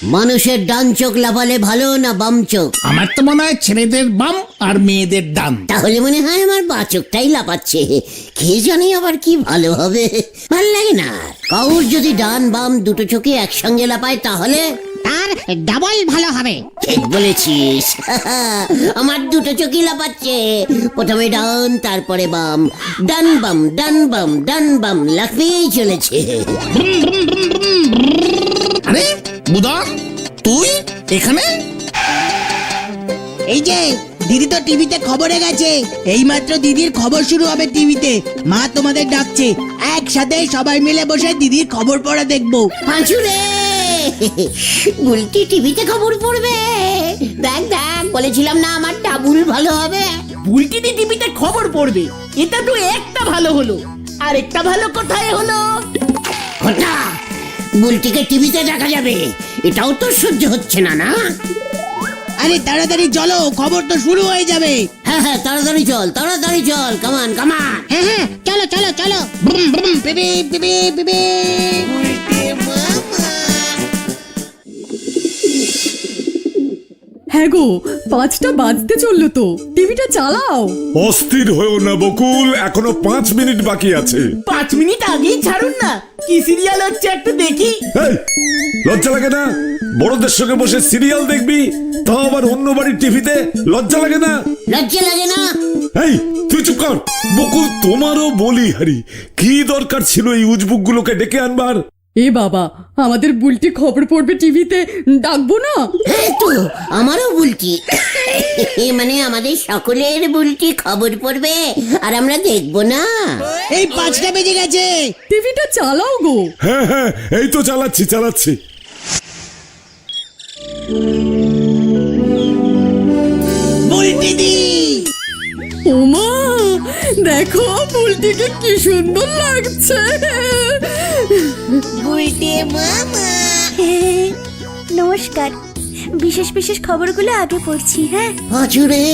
মানুষের ডান চোখ লাফালে ভালো না বাম চোখ? আমার তো মনে হয় ছেলেদের বাম আর মেয়েদের ডান। তাহলে মনে হয় আমার বা চোখটাই লাফাচ্ছে। কে জানি আবার কি ভালো হবে, ভাল লাগে না। কাউর যদি ডান বাম দুটো চোখে একসঙ্গে লাফায় তাহলে তার ডাবল ভালো হবে। ঠিক বলেছিস। আমার দুটো চোখই লাফাচ্ছে, প্রথমে ডান তারপরে বাম, ডান বাম ডান বাম ডান বাম লাফিয়েই চলেছে। আরে বুদা, তুই এখানে? এই যে দিদি তো টিভিতে খবরে গেছে, এইমাত্র দিদির খবর শুরু হবে টিভিতে। মা তোমাদের ডাকছে, একসাথে সবাই মিলে বসে দিদির খবর পড়া দেখবো। পাঁচুরে বুলটি টিভিতে খবর পড়বে? দেখ দেখ, বলেছিলাম না আমার ডাবুল ভালো হবে। বুলটিদি টিভিতে খবর পড়বে, এটা তো একটা ভালো হলো। আর একটা ভালো কোথায় হলো? ঘটা, বুলটিকে টিভিতে দেখা যাবে, এটাও তো সহ্য হচ্ছে না। না আরে তাড়াতাড়ি চলো, খবর তো শুরু হয়ে যাবে। হ্যাঁ হ্যাঁ, তাড়াতাড়ি চল তাড়াতাড়ি চল, কামান কামান। হ্যাঁ হ্যাঁ, চলো চলো চলো। ব্রুম ব্রুম পিপি পিপি পিপি। হ্যাঁ গো, 5টা বাজতে চললো তো, টিভিটা চালাও। অস্থির হয়েও না বকুল, এখনো 5 মিনিট বাকি আছে। 5 মিনিট আগেই ছাড়ুন না, কি সিরিয়াল হচ্ছে একটু দেখি। এই, লজ্জা লাগে না? বড়দের সঙ্গে বসে সিরিয়াল দেখবি, তাও আবার অন্য বাড়ির টিভিতে? লজ্জা লাগে না? লজ্জা লাগে না? এই তুই চুপ কর। বকুল, তোমারও বলি হারি, কি দরকার ছিল এই উজবুক গুলোকে ডেকে আনবার? এ বাবা, আমাদের বুলটি খবর পড়বে টিভিতে, ডাকবো না? হ্যাঁ তো, আমারও বুলটি, মানে আমাদের সকলের বুলটি খবর পড়বে আর আমরা দেখবো না? এই 5টা বেজে গেছে। টিভিটা চালাও গো। হ্যাঁ হ্যাঁ, এই তো চালাচ্ছি চালাচ্ছি। বুলটিদি, ওমা, দেখো বুলটিকে কি সুন্দর লাগছে। নমস্কার, বিশেষ বিশেষ খবরগুলো আগে পড়ছি। হ্যাঁ, পাঁচুরে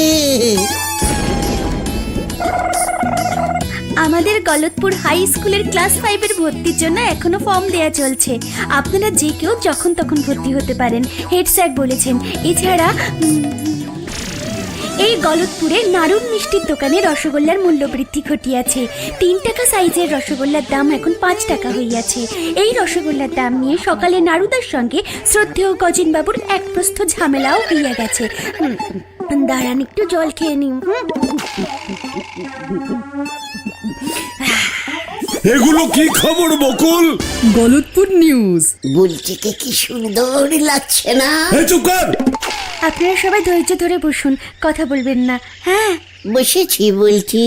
আমাদের গলতপুর হাই স্কুলের ক্লাস 5-এর ভর্তির জন্য এখনো ফর্ম দেয়া চলছে। আপনারা যে কেউ যখন তখন ভর্তি হতে পারেন, হেড স্যার বলেছেন। এছাড়া এই গলতপুরে নাড়ুর মিষ্টির দোকানে রসগোল্লার মূল্য বৃদ্ধি ঘটিয়াছে। 3 টাকা সাইজের রসগোল্লার দাম এখন 5 টাকা হইয়াছে। এই রসগোল্লার দাম নিয়ে সকালে নাড়ুদার সঙ্গে শ্রদ্ধেয় গজিন বাবুর এক প্রস্থ ঝামেলাও হইয়া গেছে। দাঁড়ান, একটু জল খেয়ে নিন। এগুলো কি খবর বকুল? গলতপুর নিউজ। বুলটিকে কি সুন্দর লাগছে না? এই চুপ কর। আপনারা সবাই ধৈর্য ধরে বসুন, কথা বলবেন না। হ্যাঁ, বসেছি বুলটি।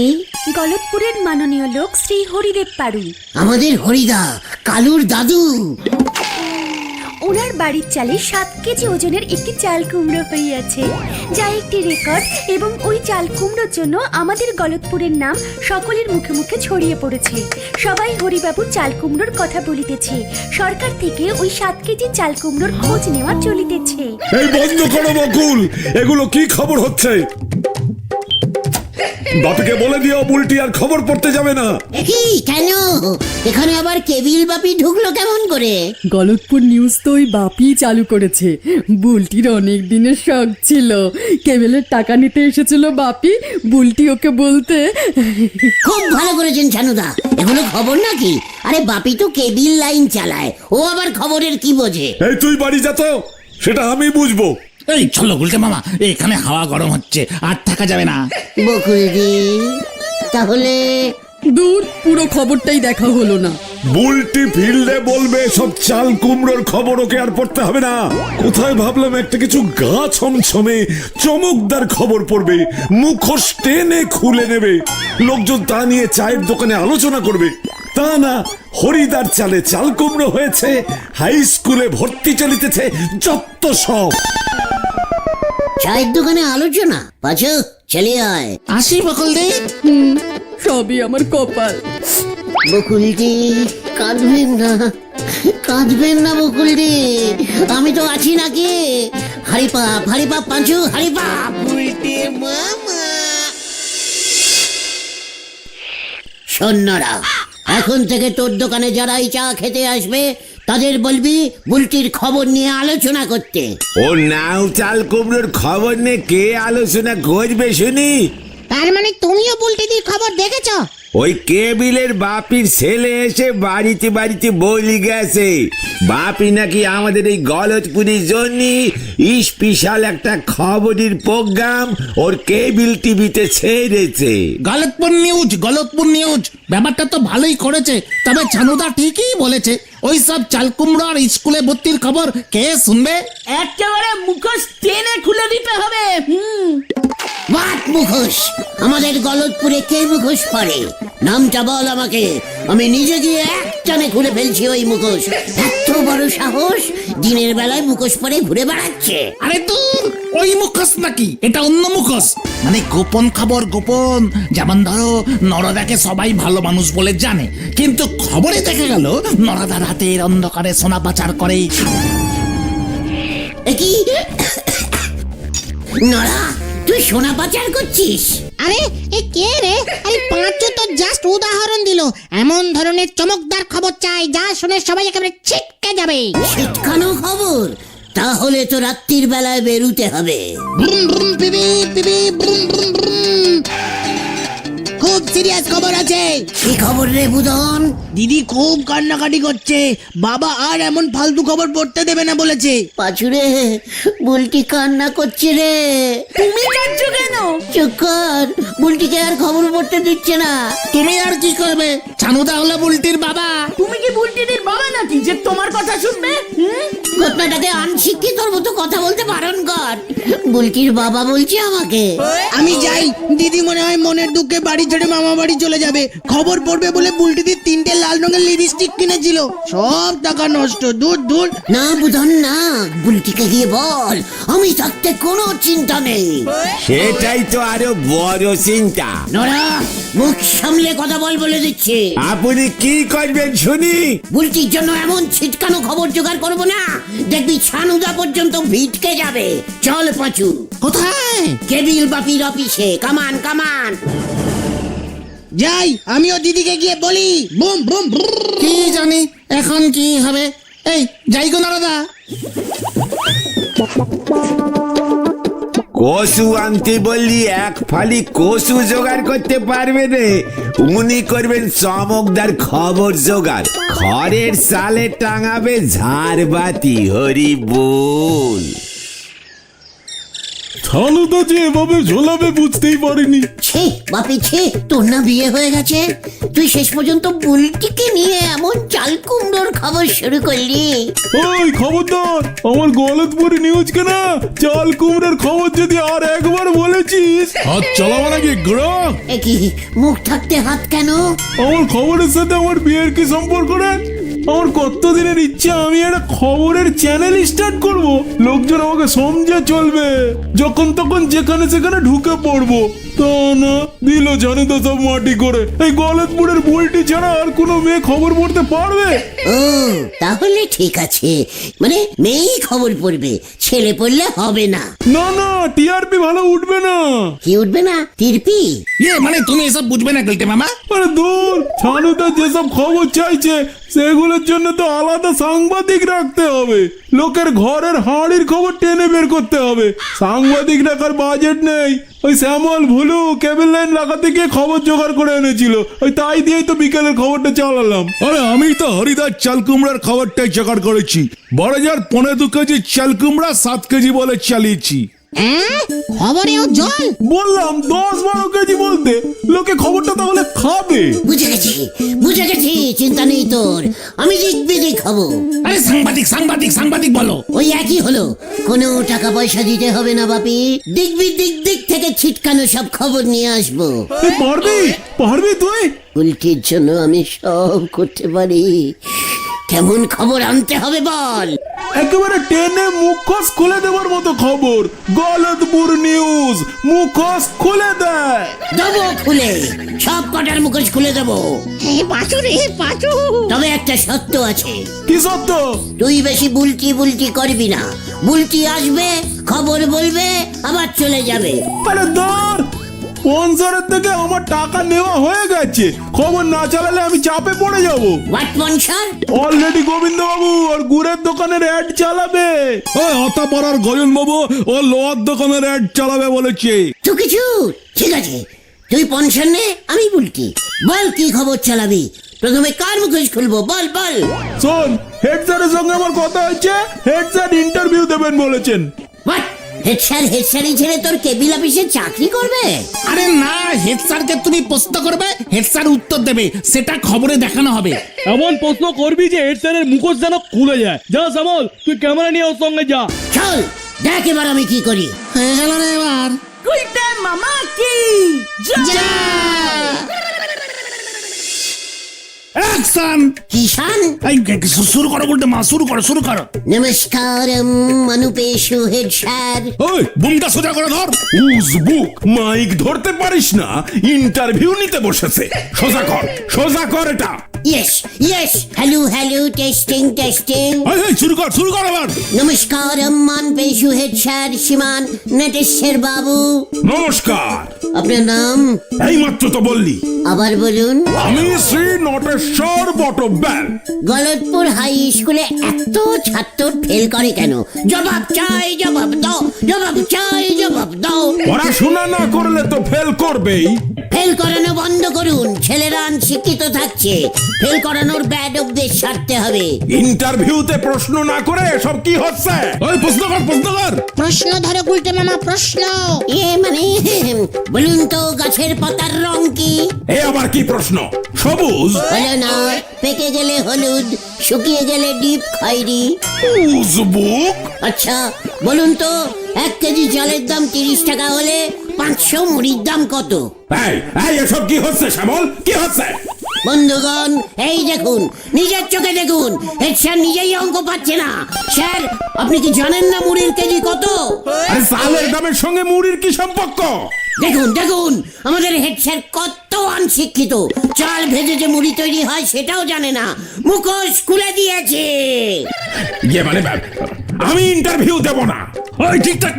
গলতপুরের মাননীয় লোক শ্রী হরিদেব পাড়ুই, আমাদের হরিদা, কালুর দাদু। ওনার বাড়ির চালে 7 কেজি ওজনের একটি চাল কুমড়ো হইয়াছে, যা একটি রেকর্ড। এবং ওই চাল কুমড়োর জন্য আমাদের গলতপুরের নাম সকলের মুখে মুখে ছড়িয়ে পড়েছে। সবাই হরিবাবুর চাল কুমড়োর কথা বলিতেছে। সরকার থেকে ওই 7 কেজি চাল কুমড়োর খোঁজ নেওয়া চলিতেছে। এই বন্ধ করো বকুল, এগুলো কি খবর হচ্ছে? বাপিকে বলে দিও বুলটি আর খবর পড়তে যাবে না। কি কেন? এখানে আবার কেবিল বাপি ঢুকলো কেমন করে? গলতপুর নিউজ তো ওই বাপি চালু করেছে। বুলটির অনেক দিনের শখ ছিল, কেবলের টাকা নিতে এসেছিল বাপি, বুলটি ওকে বলতে। খুব ভালো করেছেন ছানুদা, এগুলো খবর নাকি? আরে বাপি তো কেবিল লাইন চালায়, ও আবার খবরের কি বোঝে? এই তুই বাড়ি যা তো, সেটা আমি বুঝবো। এই চলো গুলটে মামা, এখানে হাওয়া গরম হচ্ছে, আর থাকা যাবে না। বকুলদি, তাহলে দূর, পুরো খবরটাই দেখা হলো না। বুলটি ফিল্ডে বলবে সব চাল কুমড়োর খবর, ওকে আর পড়তে হবে না। কোথায় ভাবলাম একটা কিছু গা ছমছমে চমকদার খবর পড়বে, মুখোশ টেনে খুলে নেবে, লোকজন তা নিয়ে চায়ের দোকানে আলোচনা করবে। তা না, হরিদার চালে চাল কুমড়ো হয়েছে, হাই স্কুলে ভর্তি চলিতেছে, যত সব। চায়ের দোকানে আলোচনা? পাঁচু, চলে আয়। আসি বকুল দে। সবই আমার কপাল। বকুলদি, কাঁদবেন না, কাঁদবেন না বকুলদি, আমি তো আছি নাকি? হারিপাপ হারিপাপ পাঁচু, হারিপাপ। সৈন্যরা, এখন থেকে তোর দোকানে যারাই চা খেতে আসবে তাদের বলবি বুলটির খবর নিয়ে আলোচনা করতে। ও নাও চাল কুমড়োর খবর নিয়ে কে আলোচনা করবে শুনি? তার মানে তুমিও বুলটিদির খবর দেখেছো? ওই কেবিলের বাপির ছেলে এসে বাড়িতে বাড়িতে বলি গেছে বাপি নাকি আমাদের এই গলতপুরের জন্য স্পেশাল একটা খবরের প্রোগ্রাম ওর কেবিল টিভিতে ছেড়েছে। গলতপুর নিউজ ব্যাপারটা তো ভালোই করেছে, তবে ছানুদা ঠিকই বলেছে, ওই সব চালকুমড়ো আর স্কুলে ভর্তির খবর কে শুনবে? একেবারে মুখোশ টেনে খুলে দিতে হবে। বাট মুখোশ? আমাদের গলতপুরে কে মুখোশ পরে? নামটা বল আমাকে, আমি নিজে গিয়ে একটানে খুলে ফেলছি ওই মুখোশ। এত বড় সাহস, দিনের বেলায় মুখোশ পরে ঘুরে বেড়াচ্ছে। আরে দূর, ওই মুখোশ নাকি, এটা অন্য মুখোশ। মানে গোপন খবর গোপন, যেমন ধরো নরদাকে সবাই ভালো মানুষ বলে জানে, কিন্তু খবরে দেখা গেল নরদা রাতের অন্ধকারে সোনা পাচার করে। এ কি নড়া, তুই সোনা পাচার করছিস? আরে এ কে রে? আরে পাঁচু তো জাস্ট উদাহরণ দিল। এমন ধরনের চমকদার খবর চাই যা শুনে সবাই একেবারে ছিটকে যাবে। ছিটকানো খবর? তাহলে তো রাত্রির বেলায় বেরুতে হবে। ব্রুম ব্রুম পিপি পিপি ব্রুম ব্রুম ব্রুম। খুব সিরিয়াস খবর আছে। কি খবর রে বুদন? দিদি খুব কান্নাকাটি করছে, বাবা আর এমন ফালতু খবর পড়তে দেবে না বলেছে। পাঁচুরে, বুলটি কান্না করছে রে। তুমি কাঁদছো কেন? চুপ কর, বুলটিকে আর খবর পড়তে দিচ্ছে না। তুমি আর কি করবে? ছানুদা হলো বুলটির বাবা। তুমি কি বুলটিদির বাবা নাকি যে তোমার কথা শুনবে? ঘটনাটাকে আনশিক্ষিতর মতো কথা বলতে বারণ কর। বুলটির বাবা বলছে আমাকে। আমি যাই, দিদি মনে হয় মনের দুঃখে বাড়ি ছেড়ে মামা বাড়ি চলে যাবে। খবর পড়বে বলে বুলটিদির 3টে লাল রঙের লিপস্টিক কিনেছিল, সব টাকা নষ্ট। দূর দূর। না বুধন না, বুলটিকে গিয়ে বল আমি থাকতে কোনো চিন্তা নেই। সেটাই তো আরো বড় চিন্তা। নরা, মুখ সামলে কথা বল বলে দিচ্ছে। আপনি কি করবেন শুনি? বুলটির জন্য এমন ছিটকানো খবর জোগাড় করবো না, দেখবি ছানুদা পর্যন্ত ভিটকে যাবে। চল পাঁচু। কোথায়? কেবিল বাপির অফিসে। কামান কামান। যাই, আমিও দিদিকে গিয়ে বলি। বুম বুম ব্রুম। কি জানি এখন কি হবে। এই যাই গো নরদা। কসু আনতে বললি এক ফালি কসু জোগাড় করতে পারবে রে? উনি করবেন চমকদার খবর জোগাড়। খড়ের সালে টাঙাবে ঝাড়বাতি। হরি বল। ছানুদা যে এভাবে ঝোলাবে বুঝতেই পারিনি। ছি বাপি ছি, তোর না বিয়ে হয়ে গেছে, তুই শেষ পর্যন্ত বুলটিকে নিয়ে এমন চাল কুমড়োর খবর শুরু করলি। ওই খবরদার, আমার গলতপুরি নিউজকে না চাল কুমড়োর খবর যদি আর একবার বলেছিস হাত চালাবো নাকি গ্রহ। এ কি, মুখ থাকতে হাত কেন? আমার খবরের সাথে আমার বিয়ের কি সম্পর্ক রে? আমার কতদিনের ইচ্ছা আমি একটা খবরের চ্যানেল স্টার্ট করব, লোকজন আমাকে সমঝে চলবে, যখন তখন যেখানে সেখানে ঢুকে পড়বো। তা না, দিল জানে তো সব মাটি করে। এই গলতপুরের বুলটি ছাড়া আর কোনো মেয়ে খবর পড়তে পারবে? ও তাহলে ঠিক আছে, মানে মেয়েই খবর পড়বে, ছেলে পড়লে হবে না। না না, টিআরপি ভালো উঠবে না। কি উঠবে না? তিরপি? ইয়ে মানে তুমি এসব বুঝবে না গলতে মামা। আরে দূর, ছানুদা যেসব খবর চাইছে সেগুলোর জন্য তো আলাদা সাংবাদিক রাখতে হবে। লোকের ঘরের হাঁড়ির খবর টেনে বের করতে হবে। সাংবাদিক রাখার বাজেট নেই। ওই শ্যামল ভুলু কেবল লাইন লাগাতে গিয়ে খবর জোগাড় করে এনেছিল, ওই তাই দিয়েই তো বিকেলের খবরটা চালালাম। আরে আমি তো হরিদাস চাল কুমড়ার খবরটাই জোগাড় করেছি। 12.5 কেজি চাল কুমড়া 7 কেজি বলে চালিয়েছি। খবরেও জল? বললাম 10-12 কেজি বলতে, লোকে খবরটা তাহলে খাবে। বুঝে গেছি বুঝে গেছি, চিন্তা নেই তোর, আমি দিক খাবো। আরে সাংবাদিক সাংবাদিক সাংবাদিক বলো। ওই একই হলো, কোনো টাকা পয়সা দিতে হবে না বাপি। দিক থেকে ছিটকানো সব খবর নিয়ে আসবো। পারবি তুই? বুলটির জন্য আমি সব করতে পারি। কেমন খবর আনতে হবে বল? একেবারে টেনে মুখোশ খুলে দেওয়ার মতো খবর। গলতপুর নিউজ মুখোশ খুলে দেয়। দেবো খুলে, সব কটার মুখোশ খুলে দেবো। পাঁচু রে পাঁচু। তবে একটা সত্য আছে। কি সত্য? তুই বেশি বুলটি করবি না। বুলটি আসবে, খবর বলবে, আবার চলে যাবে। আরে দূর, স্পন্সরের থেকে আমার টাকা নেওয়া হয়ে গেছে, খবর না চালালে আমি চাপে পড়ে যাব। What sponsor? অলরেডি গোবিন্দ বাবু ওর গুড়ের দোকানের অ্যাড চালাবে। ওই অতাপাড়ার গয়ন বাবু ও লোহার দোকানের অ্যাড চালাবে বলেছে। তো কিছু ঠিক আছে, তুই পেনশন নে, আমি বুলটি। বল কি খবর চালাবি? প্রথমে কার মুখোশ খুলবো, বল বল। শোন, হেড স্যারের সঙ্গে আমার কথা হচ্ছে, হেড স্যার ইন্টারভিউ দেবেন বলেছেন। হোয়াট? হেড স্যারই ছেড়ে তোর কেবিল অফিসে চাকরি করবে? আরে না, হেড স্যারকে তুমি প্রশ্ন করবে, হেড স্যার উত্তর দেবে, সেটা খবরে দেখানো হবে। এমন প্রশ্ন করবি যে হেড স্যারের মুখোশ যেন খুলে যায়। যা শ্যামল, তুই ক্যামেরা নিয়ে ওর সঙ্গে যা। চল দেখ এবার আমি কি করি। হয়ে গেল রে এবার। গুলটে মামা কি যা। অ্যাকশন! কিষান, এই শুরু করো বলতে মা, শুরু করো। নমস্কার অনুপেশু হেড স্যার। ওই বুমটা সোজা করে ধর। উজবুক, মাইক ধরতে পারিস না, ইন্টারভিউ নিতে বসেছে। সোজা কর এটা। Yes hello testing. এই শুরু কর এবার। নমস্কার অনুপেশু হেড স্যার শ্রীমান নটেশ্বর বাবু। নমস্কার। আপনার নাম? এই মাত্র তো বললি। আবার বলুন। আমি শ্রী নটেশ্বর বটব্যাল। গলতপুর হাই স্কুলে এত ছাত্র ফেল করে কেন? জবাব চাই, জবাব দাও। পড়াশোনা না করলে তো ফেল করবেই। ফেল করানো বন্ধ করুন, ছেলেরা শিক্ষিত থাকছে। ফেল করানোর ব্যাড অভ্যেস সারতে হবে। ইন্টারভিউতে প্রশ্ন না করে এসব কি হচ্ছে? ওই প্রশ্ন কর। প্রশ্ন ধরো গুলটে মামা, প্রশ্ন। মানে বলুন তো গাছের পাতার রং কি? এ আবার কি প্রশ্ন? সবুজ। হলো না, পেকে গেলে হলুদ, শুকিয়ে গেলে ডিপ খয়েরি। উজবুক। আচ্ছা বলুন তো 1 কেজি চালের দাম 30 টাকা হলে 500 মুড়ির দাম কত? এই এসব কি হচ্ছে শ্যামল, কি হচ্ছে? বন্ধুগণ এই দেখুন, নিজের চোখে দেখুন, হেড স্যার নিজেই অঙ্ক পাচ্ছে না। স্যার আপনি কি জানেন না মুড়ির কেজি কত? আরে চালের দামের সঙ্গে মুড়ির কি সম্পর্ক? দেখুন আমাদের হেড স্যার কত অনশিক্ষিত। চাল ভেজে যে মুড়ি তৈরি হয় সেটাও জানে না, মুখোশ খুলে দিয়েছে। মানে আমি ইন্টারভিউ দেব না। ওই ঠিকঠাক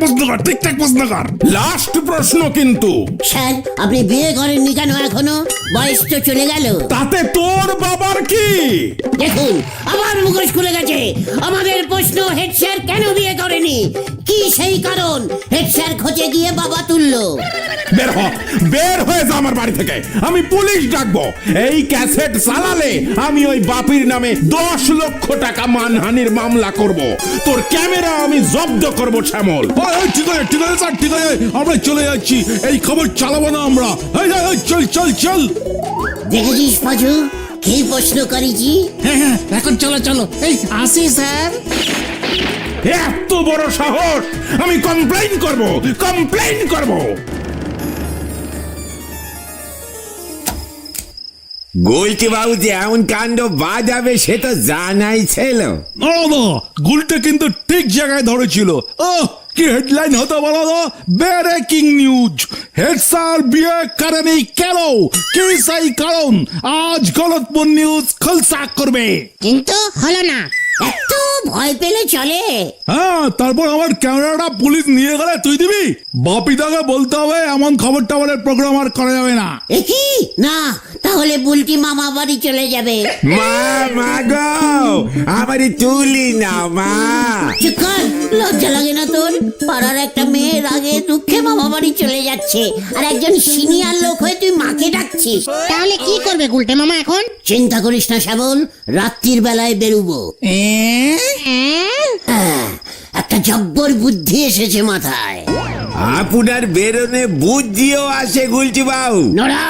প্রশ্ন কর। লাস্ট প্রশ্ন কিন্তু। স্যার আপনি বিয়ে করেননি কেন এখনো? বয়স তো চলে গেল। তাতে তোর বাবার কি? দেখুন আবার মুখোশ খুলে গেছে। আমাদের প্রশ্ন, হেড স্যার কেন বিয়ে করেনি? কি সেই কারণ? হেড স্যার খোঁজে গিয়ে বাবা তুললো। বের হয়ে যা আমার বাড়ি থেকে, আমি পুলিশ ডাকবো। এই ক্যাসেট চালালে আমি ওই বাপির নামে 10 লক্ষ টাকা মানহানির মামলা করব। তোর ক্যামেরা আমি জব্দ করব শ্যামল। ঠিক আছে স্যার, ঠিক আছে, আমরা চলে যাচ্ছি। এই খবর চালাবো না আমরা। চল। দেখেছিস পাজু কি প্রশ্ন করেছি? হ্যাঁ, এখন চলো। এই আসি স্যার। এত বড় সাহস! আমি কমপ্লেইন করব। গোলটি বাবু যে এমন কাণ্ড বাজাবে সে তো জানাই ছিল। গুলটা কিন্তু ঠিক জায়গায় ধরেছিল। কি হেডলাইন হতো বলো তো? ব্রেকিং নিউজ, হেড স্যার বিয়ে করেনি কেন, কি সেই কারণ? আজ গলতপুর নিউজ খোলসা করবে। কিন্তু হলো না। এত ভয় পেলে চলে? হ্যাঁ, তারপর আমার ক্যামেরাটা পুলিশ নিয়ে গেলে তুই দিবি? বাপিদাকে বলতে হবে এমন খবর টাবরের প্রোগ্রাম আর করা যাবে না। কি না, তাহলে বুলটি মামা বাড়ি চলে যাবে। মা গো, আমারই তুলি না মা। চুপ কর, লজ্জা লাগে না তোর? পাড়ার একটা মেয়ের আগে দুঃখে মামা বাড়ি চলে যাচ্ছে, আর একজন সিনিয়র লোক হয়ে তুই মাকে ডাকছিস। তাহলে কি করবে গুলটে মামা এখন? চিন্তা করিস না শ্যামল, রাত্রির বেলায় বেরুবো। একটা জব্বর বুদ্ধি এসেছে মাথায়। আপনার বেরোনে বুদ্ধিও আসে গুলটি বাবু। নোরা,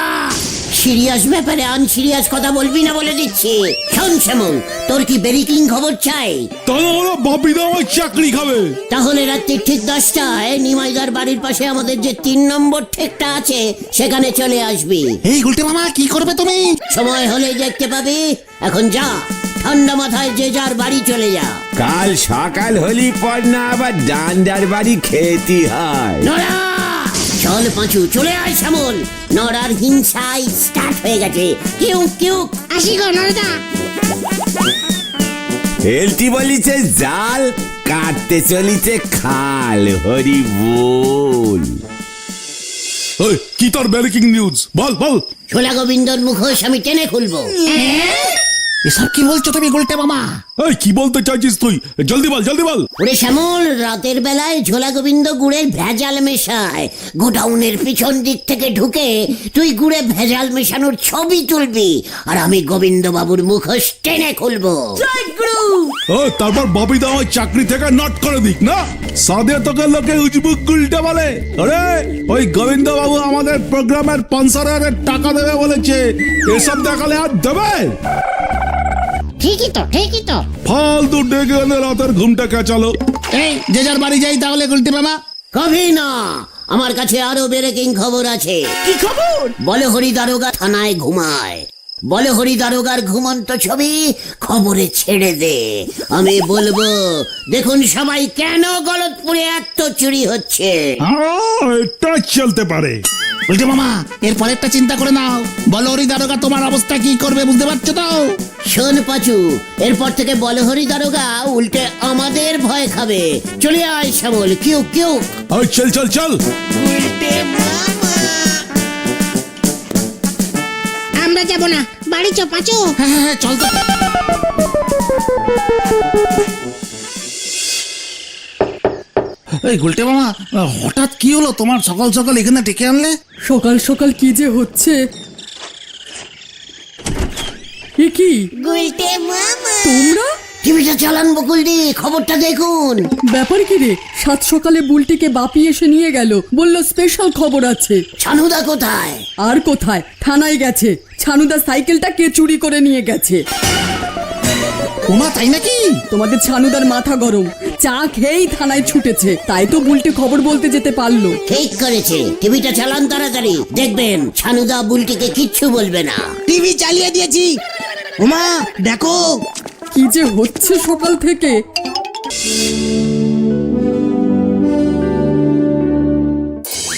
সিরিয়াস ব্যাপারে আনসিরিয়াস কথা বলবি না বলে দিচ্ছি। শোন শ্যামল, তোর কি ব্রেকিং খবর চাই? তাহলে বাপিদা আমার চাকরি খাবে। তাহলে রাত্রি ঠিক 10টায় নিমাইদার বাড়ির পাশে আমাদের যে 3 নম্বর ঠেকটা আছে সেখানে চলে আসবি। এই গুলটে মামা কি করবে তুমি? সময় হলে দেখতে পাবি। এখন যা, ঠান্ডা মাথায় যে যার বাড়ি চলে যা। কাল সকাল হলি পর না আবার ডান্ডার বাড়ি খেতে হয়। নড়া, চল পাঁচু, চলে আয় শ্যামল। নড়ার হিংসায় স্টার্ট হয়ে গেছে। কেউ আসি গো নরদা। হেলতি বলিছে জাল, কাটতে চলিছে খাল। হরি বল। ওই কি তোর ব্রেকিং নিউজ বল বল। ছোলা গোবিন্দর মুখোশ আমি টেনে খুলবো। এসব কি বলছো তুমি গুলটে মামা? এই কি বলতে চাইছিস তুই? জলদি বল জলদি বল। ওরে শ্যামল, রাতের বেলায় ঝোলা গোবিন্দ গুড়ের ভেজাল মেশায়। গোডাউনের পিছন দিক থেকে ঢুকে তুই গুড়ে ভেজাল মেশানোর ছবি তুলবি, আর আমি গোবিন্দ বাবুর মুখোশ টেনে খুলবো। ও তারপর ববি দা ওই চাকরি থেকে নট করে দিক না, সাদে তোকে লোকে উজবুক গুলটে বলে। আরে ওই গোবিন্দ বাবু আমাদের প্রোগ্রামের স্পন্সরের টাকা দেবে বলেছে, এসব দেখালে আর দেবে? ঠিকই তো ফালতু ডেকে এনে রাতের ঘুমটা কাচালো। এই যে যার বাড়ি যাই তাহলে গুলটে মামা। কবি না, আমার কাছে আরো ব্রেকিং খবর আছে। কি খবর? বলে হরি দারোগা থানায় ঘুমায়। বলে হরি দারোগার ঘুমন্ত ছবি খবরে ছেড়ে দে। আমি বলবো, দেখুন সবাই কেন গলতপুরে এত চুরি হচ্ছে। এটা চলতে পারে। গুলটে মামা এর পরেরটা চিন্তা করে নাও। বলো হরি দারোগা তোমার অবস্থা কি করবে বুঝতে পারছো তো? শোন পাচু, এরপর থেকে বলহরি দারোগা উল্টে আমাদের ভয় খাবে। চলে আয় শ্যামল, কিউ কিউ। ওই চল চল চল। আমরা যাব না, বাড়ি চ পাঁচু। হ্যাঁ চল তো। এই গুলটে মামা হঠাৎ কি হলো তোমার, সকাল সকাল এখানে ডেকে আনলে? সকাল সকাল কি যে হচ্ছে। এ কি তোমরা? টিভিটা চালান বকুলদি, খবরটা দেখুন। ব্যাপার কি রে? সাত সকালে বুলটিকে বাপি এসে নিয়ে গেল, বলল স্পেশাল খবর আছে। ছানুদা কোথায়? আর কোথায়, থানায় গেছে। ছানুদা সাইকেলটা কে চুরি করে নিয়ে গেছে। ওমা তাই নাকি? তোমাদের ছানুদার মাথা গরম, চা খেয়েই থানায় ছুটেছে, তাই তো বুলটি খবর বলতে যেতে পারলো। ঠিক করেছে, টিভিটা চালান তাড়াতাড়ি, দেখবেন ছানুদা বুলটিকে কিচ্ছু বলবে না। টিভি চালিয়ে দিয়েছি। ওমা দেখো কি যে হচ্ছে সকাল থেকে।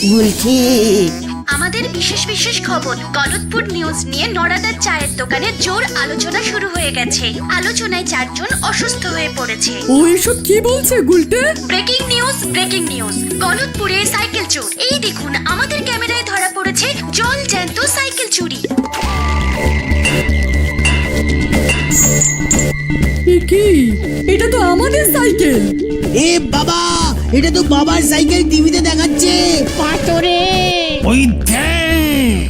বুলটি, আমাদের বিশেষ বিশেষ খবর গলতপুর নিউজ নিয়ে নড়াদার চায়ের দোকানে জোর আলোচনা শুরু হয়ে গেছে। আলোচনায় 4 জন অসুস্থ হয়ে পড়েছে। ও এসব কি বলছে গুলটে? ব্রেকিং নিউজ, গলতপুরে সাইকেল চোর। এই দেখুন, আমাদের ক্যামেরায় ধরা পড়েছে জল জ্যান্ত সাইকেল চুরি। এ কি? এটা তো আমাদের সাইকেল। এ বাবা, এটা তো বাবার সাইকেল টিভিতে দেখাচ্ছে। পাঁচরে ওই দেখ।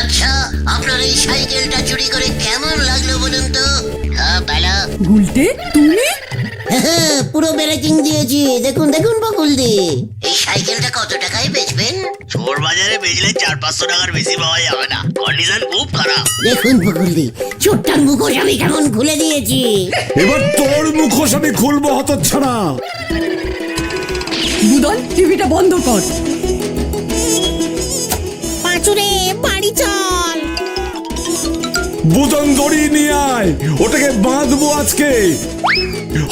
আচ্ছা, আপনার এই সাইকেলটা চুরি করে কেমন লাগলো বলুন তো? ভালো। গুলটে তুমি? পুরো ব্রেকিং দিয়েছি, দেখুন দেখুন বকুলদি। এই সাইকেলটা কত টাকায় বেচবেন? চোর বাজারে বেচলে 400-500 টাকার বেশি পাওয়া যাবে না, কন্ডিশন খুব খারাপ। দেখুন বকুলদি, চোরটার মুখোশ আমি কেমন খুলে দিয়েছি। এবার তোর মুখোশ আমি খুলবো হতচ্ছাড়া। বুদন, টিভিটা বন্ধ কর। পাঁচুরে বাড়ি চল। বুদন দড়ি নিয়ে আয়, ওটাকে বাঁধবো আজকে।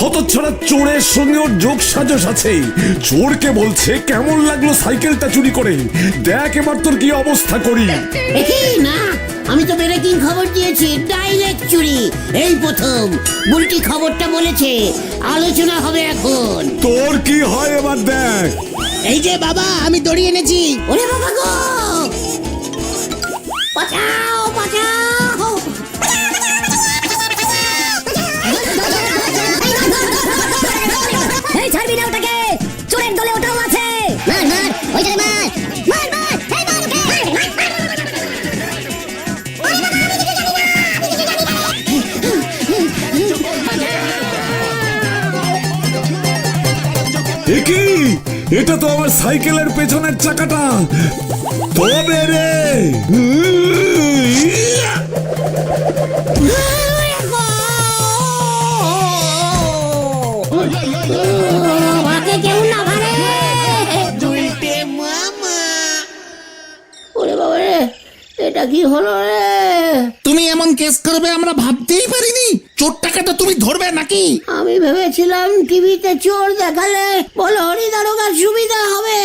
হতচ্ছাড়া চোরের সঙ্গে ওর যোগ সাজস আছে। চোরকে বলছে কেমন লাগলো সাইকেলটা চুরি করে, দেখ এবার তোর কি অবস্থা করি। না, আমি তো ব্রেকিং খবর দিয়েছি, ডাইরেক্ট চুরি। এই প্রথম বুলটি খবরটা বলেছে, আলোচনা হবে এখন। তোর কি হয় এবার দেখ। এই যে বাবা, আমি দড়ি এনেছি। ওরে বাবা গো, বাঁচাও বাঁচাও। এই ছাড়বি না ওটাকে, চোরের দলে ওটাও আছে। মার মার, ওইটাকে মার মার মার, এই মার ওকে। এ কি? এটা তো আমার সাইকেলের পেছনের চাকাটা। তবে রে আমাকে কেউ না মারে। ওরে বাবা রে, এটা কি হলো রে? তুমি এমন কেস করবে আমরা ভাবতেই পারিনি। চোরটাকে তো তুমি ধরবে নাকি? আমি ভেবেছিলাম টিভিতে চোর দেখালে বলো হরি দারোগার সুবিধা হবে,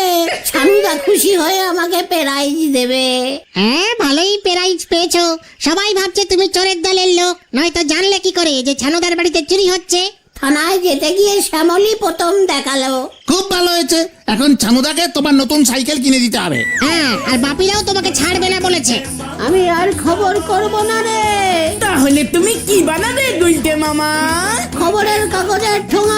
ছানুদা খুশি হয়ে আমাকে প্রাইজ দেবে। হ্যাঁ, ভালোই প্রাইজ পেয়েছো। সবাই ভাবছে তুমি চোরের দলের লোক, নয়তো জানলে কি করে যে ছানুদার বাড়িতে চুরি হচ্ছে? থানায় যেতে গিয়ে শ্যামলী প্রথম দেখালো। খুব ভালো হয়েছে, এখন চানুদাকে তোমার নতুন সাইকেল কিনে দিতে হবে। হ্যাঁ, আর বাপিরাও তোমাকে ছাড়বে না বলেছে। আমি আর খবর করব না রে। তাহলে তুমি কি বানাবে গুলটে মামা? খবরের কাগজের ঠোঙা